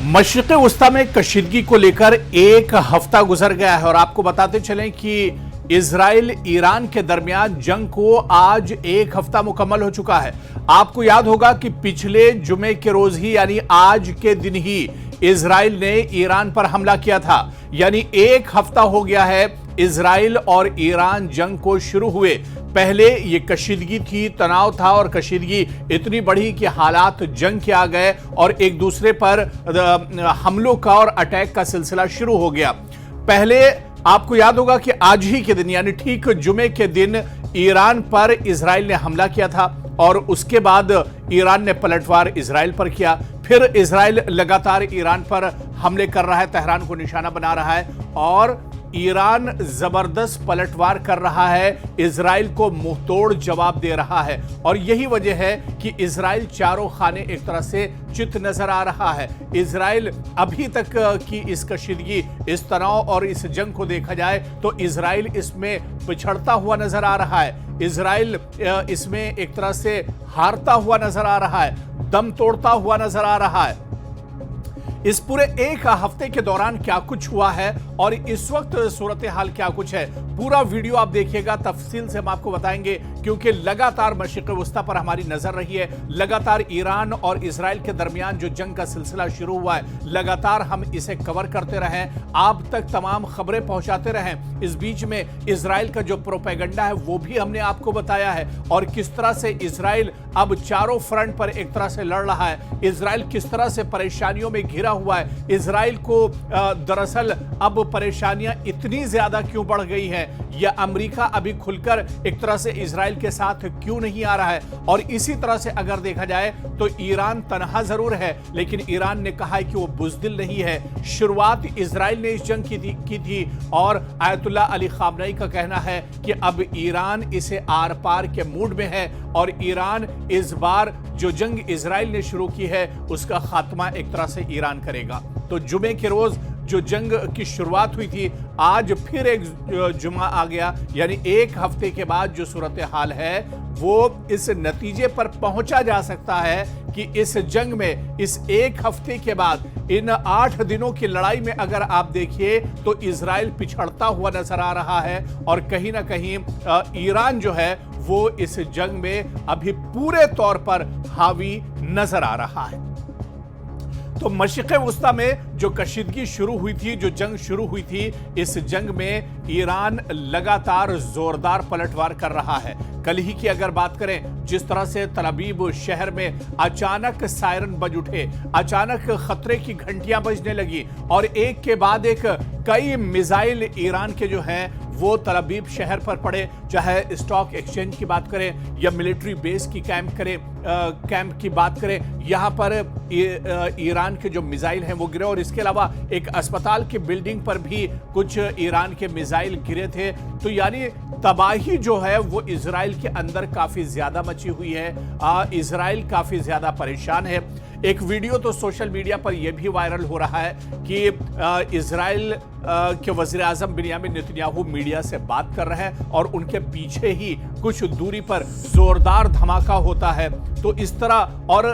मशरिक़ वस्ता में कशीदगी को लेकर एक हफ्ता गुजर गया है और आपको बताते चलें कि इजराइल ईरान के दरमियान जंग को आज एक हफ्ता मुकम्मल हो चुका है। आपको याद होगा कि पिछले जुमे के रोज ही यानी आज के दिन ही इजराइल ने ईरान पर हमला किया था। यानी एक हफ्ता हो गया है इजराइल और ईरान जंग को शुरू हुए। पहले ये कशीदगी थी, तनाव था और कशीदगी इतनी बढ़ी कि हालात जंग के आ गए और एक दूसरे पर हमलों का और अटैक का सिलसिला शुरू हो गया। पहले आपको याद होगा कि आज ही के दिन यानी ठीक जुमे के दिन ईरान पर इजराइल ने हमला किया था और उसके बाद ईरान ने पलटवार इजराइल पर किया। फिर इजराइल लगातार ईरान पर हमले कर रहा है, तेहरान को निशाना बना रहा है और ईरान जबरदस्त पलटवार कर रहा है, इजराइल को मुंहतोड़ जवाब दे रहा है। और यही वजह है कि इजराइल चारों खाने एक तरह से चित नजर आ रहा है। इजराइल अभी तक की इस कशीदगी, इस तनाव और इस जंग को देखा जाए तो इजराइल इसमें पिछड़ता हुआ नजर आ रहा है। इजराइल इसमें एक तरह से हारता हुआ नजर आ रहा है, दम तोड़ता हुआ नजर आ रहा है। इस पूरे एक हफ्ते के दौरान क्या कुछ हुआ है और इस वक्त सूरत हाल क्या कुछ है, पूरा वीडियो आप देखिएगा, तफसील से हम आपको बताएंगे क्योंकि लगातार मशरिक़ वस्ता पर हमारी नजर रही है। लगातार ईरान और इजराइल के दरमियान जो जंग का सिलसिला शुरू हुआ है, लगातार हम इसे कवर करते रहें, आप तक तमाम खबरें पहुंचाते रहें। इस बीच में इजराइल का जो प्रोपेगेंडा है वो भी हमने आपको बताया है और किस तरह से इजराइल अब चारों फ्रंट पर एक तरह से लड़ रहा है। इजराइल किस तरह से परेशानियों में घिरा हुआ है। इजराइल को दरअसल अब परेशानियां इतनी ज्यादा क्यों बढ़ गई हैं, या अमेरिका अभी खुलकर एक तरह से इजराइल के साथ क्यों नहीं आ रहा है। और इसी तरह से अगर देखा जाए तो ईरान तनहा जरूर है लेकिन ईरान ने कहा है कि वो बुज़दिल नहीं है। शुरुआत इजराइल ने इस जंग की थी और आयतुल्ला अली खामनेई का कहना है कि अब ईरान इसे आर पार के मूड में है और ईरान इस बार जो जंग इजराइल ने शुरू की है उसका खात्मा एक तरह से ईरान करेगा। तो जुमे के रोज जो जंग की शुरुआत हुई थी, आज फिर एक जुमा आ गया। यानी एक हफ्ते के बाद जो सूरत हाल है वो इस नतीजे पर पहुंचा जा सकता है कि इस जंग में इस एक हफ्ते के बाद इन 8 दिनों की लड़ाई में अगर आप देखिए तो इजराइल पिछड़ता हुआ नजर आ रहा है और कहीं ना कहीं ईरान जो है वो इस जंग में अभी पूरे तौर पर हावी नजर आ रहा है। तो मशरिक़ वस्ता में जो कशीदगी शुरू हुई थी, जो जंग शुरू हुई थी, इस जंग में ईरान लगातार जोरदार पलटवार कर रहा है। कल ही की अगर बात करें, जिस तरह से तल अवीव शहर में अचानक सायरन बज उठे, अचानक खतरे की घंटियां बजने लगी और एक के बाद एक कई मिसाइल ईरान के जो हैं वो तल अवीव शहर पर पड़े। चाहे स्टॉक एक्सचेंज की बात करें या मिलिट्री बेस की कैंप की बात करें, यहाँ पर ईरान के जो मिसाइल हैं वो गिरे और इसके अलावा एक अस्पताल की बिल्डिंग पर भी कुछ ईरान के मिसाइल गिरे थे। तो यानी तबाही जो है वो इजराइल के अंदर काफी ज्यादा मची हुई है। इजराइल काफी ज्यादा परेशान है। एक वीडियो तो सोशल मीडिया पर यह भी वायरल हो रहा है कि इजराइल के वज़ीर आज़म बिन्यामिन नेतन्याहू मीडिया से बात कर रहे हैं और उनके पीछे ही कुछ दूरी पर जोरदार धमाका होता है। तो इस तरह और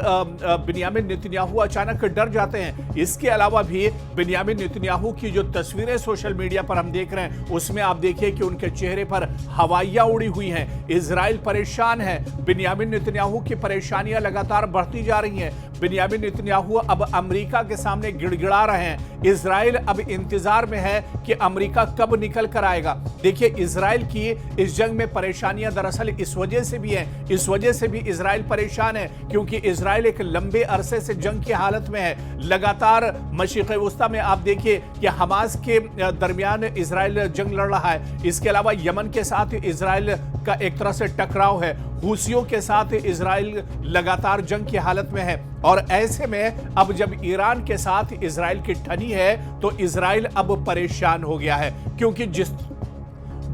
बिन्यामिन नेतन्याहू अचानक डर जाते हैं। इसके अलावा भी बिन्यामिन नेतन्याहू की जो तस्वीरें सोशल मीडिया पर हम देख रहे हैं उसमें आप देखिए कि उनके चेहरे पर हवाइयां उड़ी हुई हैं। इजराइल परेशान है, बिन्यामिन नेतन्याहू की परेशानियां लगातार बढ़ती जा रही हैं। बिन्यामिन नेतन्याहू अब अमेरिका के सामने गिड़गिड़ा रहे हैं। इजराइल अब इंतजार में है कि अमेरिका कब निकल कर आएगा। देखिए, इजराइल की इस जंग में परेशानियां दरअसल इस वजह से भी हैं, इस वजह से भी इजराइल परेशान है क्योंकि इजराइल एक लंबे अरसे से जंग की हालत में है। लगातार मशरिक़ वस्ता में आप देखिए कि हमास के दरमियान इजराइल जंग लड़ रहा है। इसके अलावा यमन के साथ इजराइल का एक तरह से टकराव है, हूसियों के साथ इजराइल लगातार जंग की हालत में है। और ऐसे में अब जब ईरान के साथ इजराइल की ठनी है तो इजराइल अब परेशान हो गया है क्योंकि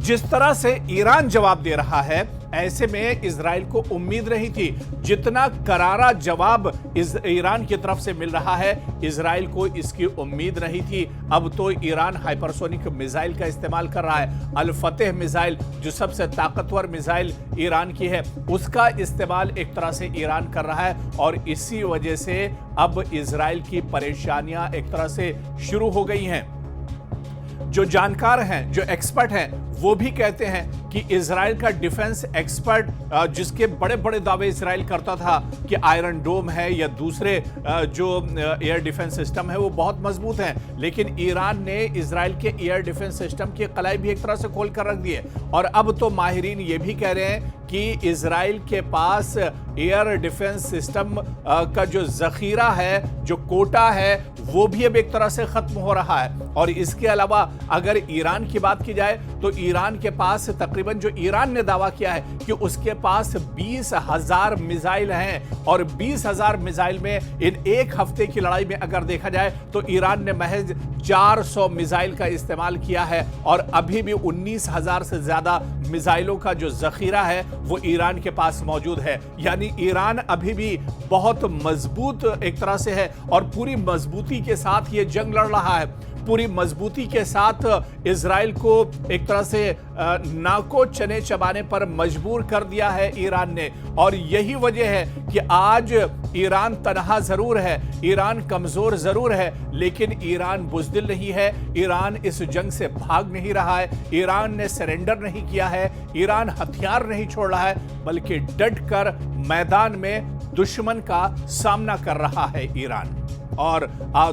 जिस तरह से ईरान जवाब दे रहा है ऐसे में इजराइल को उम्मीद नहीं थी। जितना करारा जवाब ईरान की तरफ से मिल रहा है, इजराइल को इसकी उम्मीद नहीं थी। अब तो ईरान हाइपरसोनिक मिसाइल का इस्तेमाल कर रहा है। अल फतेह मिसाइल, जो सबसे ताकतवर मिसाइल ईरान की है, उसका इस्तेमाल एक तरह से ईरान कर रहा है और इसी वजह से अब इजराइल की परेशानियां एक तरह से शुरू हो गई हैं। जो जानकार हैं, जो एक्सपर्ट हैं, वो भी कहते हैं कि इजराइल का डिफेंस एक्सपर्ट, जिसके बड़े बड़े दावे इजराइल करता था कि आयरन डोम है या दूसरे जो एयर डिफेंस सिस्टम है वो बहुत मजबूत हैं, लेकिन ईरान ने इजराइल के एयर डिफेंस सिस्टम की कलाई भी एक तरह से खोल कर रख दी है। और अब तो माहिरीन ये भी कह रहे हैं कि इजराइल के पास एयर डिफेंस सिस्टम का जो जखीरा है, जो कोटा है, वो भी अब एक तरह से खत्म हो रहा है। और इसके अलावा अगर ईरान की बात की जाए तो ईरान के पास तकरीबन, जो ईरान ने दावा किया है कि उसके पास 20,000 मिसाइल हैं और 20,000 मिसाइल में इन एक हफ्ते की लड़ाई में अगर देखा जाए तो ईरान ने महज 400 मिसाइल का इस्तेमाल किया है और अभी भी 19,000 से ज्यादा मिसाइलों का जो जखीरा है वो ईरान के पास मौजूद है। यानी ईरान अभी भी बहुत मजबूत एक तरह से है और पूरी मजबूती के साथ ये जंग लड़ रहा है। पूरी मजबूती के साथ इजराइल को एक तरह से नाको चने चबाने पर मजबूर कर दिया है ईरान ने। और यही वजह है कि आज ईरान तनहा जरूर है, ईरान कमजोर जरूर है, लेकिन ईरान बुज़दिल नहीं है। ईरान इस जंग से भाग नहीं रहा है, ईरान ने सरेंडर नहीं किया है, ईरान हथियार नहीं छोड़ रहा है, बल्कि डट कर मैदान में दुश्मन का सामना कर रहा है ईरान। और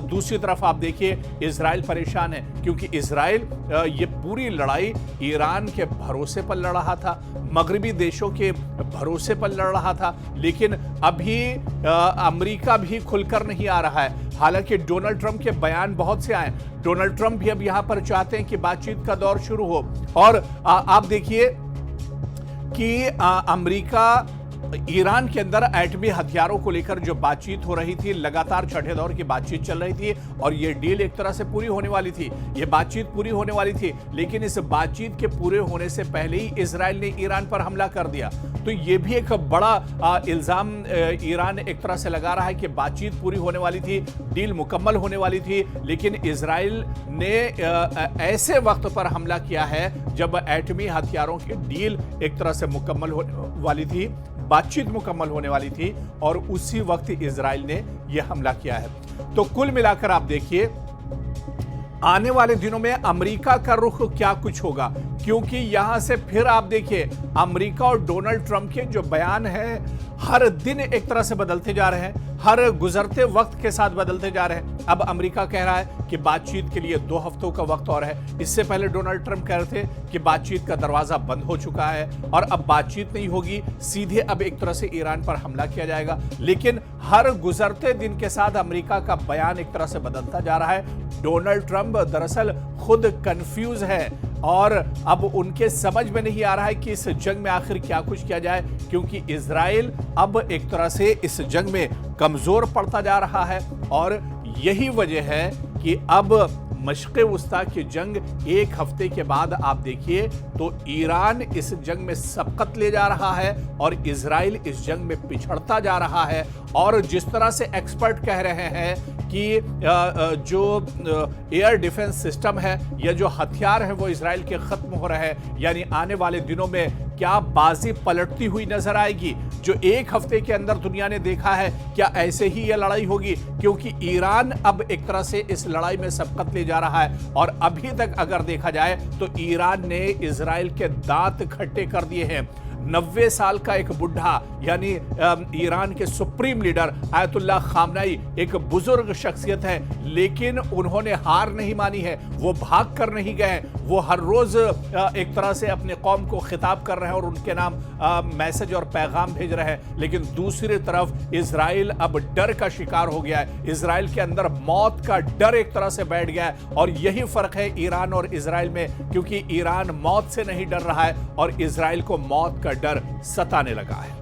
दूसरी तरफ आप देखिए, इजराइल परेशान है क्योंकि इजराइल ये पूरी लड़ाई ईरान के भरोसे पर लड़ रहा था, मगरबी देशों के भरोसे पर लड़ रहा था, लेकिन अभी अमेरिका भी खुलकर नहीं आ रहा है। हालांकि डोनाल्ड ट्रंप के बयान बहुत से आए, डोनाल्ड ट्रंप भी अब यहां पर चाहते हैं कि बातचीत का दौर शुरू हो। और आप देखिए कि अमेरिका ईरान के अंदर एटमी हथियारों को लेकर जो बातचीत हो रही थी, लगातार छठे दौर की बातचीत चल रही थी और ये डील एक तरह से पूरी होने वाली थी, ये बातचीत पूरी होने वाली थी। लेकिन इस बातचीत के पूरे होने से पहले ही इजराइल ने ईरान पर हमला कर दिया। तो ये भी एक बड़ा इल्जाम ईरान एक तरह से लगा रहा है कि बातचीत पूरी होने वाली थी, डील मुकम्मल होने वाली थी, लेकिन इजराइल ने ऐसे वक्त पर हमला किया है जब एटमी हथियारों की डील एक तरह से मुकम्मल होने वाली थी, बातचीत मुकम्मल होने वाली थी, और उसी वक्त इजराइल ने यह हमला किया है। तो कुल मिलाकर आप देखिए, आने वाले दिनों में अमेरिका का रुख क्या कुछ होगा, क्योंकि यहां से फिर आप देखिए अमेरिका और डोनाल्ड ट्रंप के जो बयान हैं हर दिन एक तरह से बदलते जा रहे हैं, हर गुजरते वक्त के साथ बदलते जा रहे हैं। अब अमेरिका कह रहा है कि बातचीत के लिए 2 हफ्तों का वक्त और है। इससे पहले डोनाल्ड ट्रंप कह रहे थे कि बातचीत का दरवाजा बंद हो चुका है और अब बातचीत नहीं होगी, सीधे अब एक तरह से ईरान पर हमला किया जाएगा। लेकिन हर गुजरते दिन के साथ अमेरिका का बयान एक तरह से बदलता जा रहा है। डोनाल्ड ट्रंप दरअसल खुद कंफ्यूज है और अब उनके समझ में नहीं आ रहा है कि इस जंग में आखिर क्या कुछ किया जाए, क्योंकि इजराइल अब एक तरह से इस जंग में कमजोर पड़ता जा रहा है। और यही वजह है कि अब मशक़े वस्ता की जंग एक हफ्ते के बाद आप देखिए तो ईरान इस जंग में सबकत ले जा रहा है और इजराइल इस जंग में पिछड़ता जा रहा है। और जिस तरह से एक्सपर्ट कह रहे हैं कि जो एयर डिफेंस सिस्टम है या जो हथियार है वो इजराइल के खत्म हो रहे हैं, यानी आने वाले दिनों में क्या बाजी पलटती हुई नजर आएगी। जो एक हफ्ते के अंदर दुनिया ने देखा है, क्या ऐसे ही यह लड़ाई होगी, क्योंकि ईरान अब एक तरह से इस लड़ाई में सबकत ले जा रहा है। और अभी तक अगर देखा जाए तो ईरान ने इजराइल के दांत खट्टे कर दिए हैं। 90 साल का एक बुढ़ा, यानी ईरान के सुप्रीम लीडर आयतुल्लाह खामनेई एक बुजुर्ग शख्सियत है, लेकिन उन्होंने हार नहीं मानी है, वो भाग कर नहीं गए, वो हर रोज एक तरह से अपने कौम को खिताब कर रहे हैं और उनके नाम मैसेज और पैगाम भेज रहे हैं। लेकिन दूसरी तरफ इजराइल अब डर का शिकार हो गया है, इजराइल के अंदर मौत का डर एक तरह से बैठ गया है। और यही फर्क है ईरान और इजराइल में, क्योंकि ईरान मौत से नहीं डर रहा है और इजराइल को मौत का डर सताने लगा है।